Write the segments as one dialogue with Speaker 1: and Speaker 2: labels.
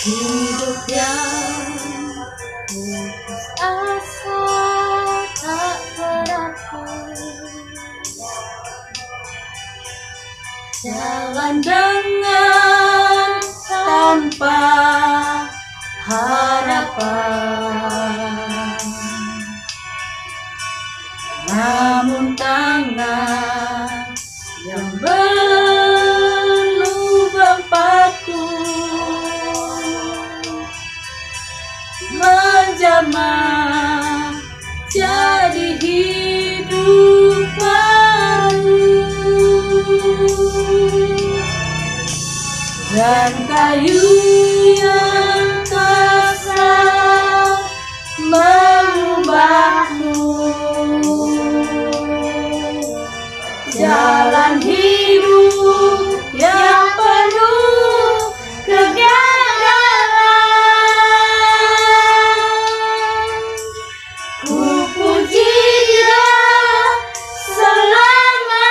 Speaker 1: Hidup yang putus asa tak berarti, jalan dengan tanpa harapan, namun tangan yang berlubang paku menjamah jadi hidup baru, dan kayu yang kasar mengubahmu. Jalan hidup yang penuh kegagalan, ku puji Dia selamanya,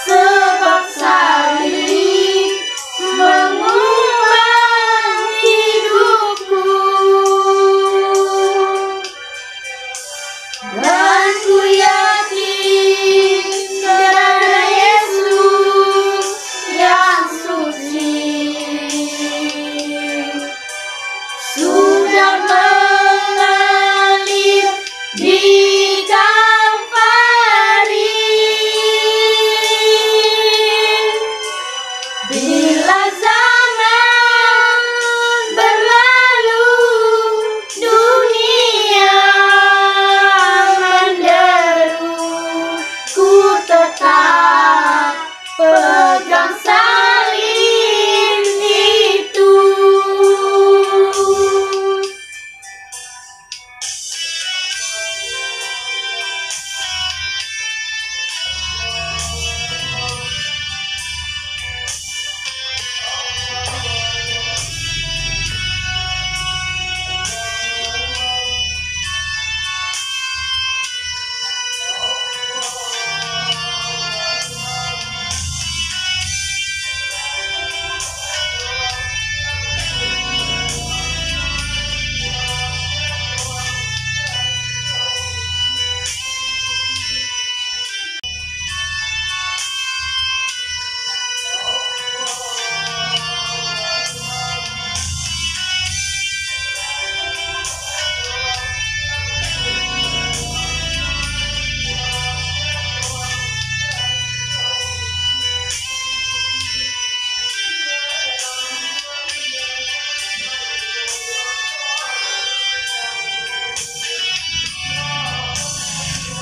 Speaker 1: sebab salib mengubah hidupku. Dan ku yakin darah Yesus yang suci sudah mengalir di Kalvari. Bila zaman berlalu, dunia menderu, ku tetap pegang salib itu.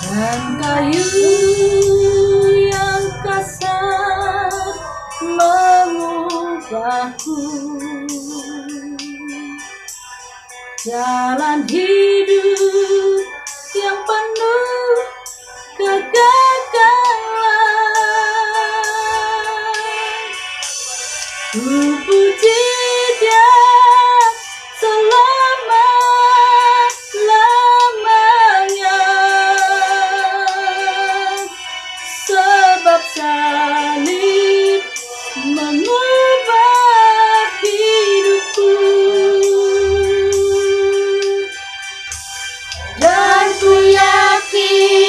Speaker 1: Dan kayu yang kasar mengubahku. Jalan hidup yang penuh kegagalan, ku puji Dia selama-lamanya, sebab salib mengubah hidupku. Dan ku yakin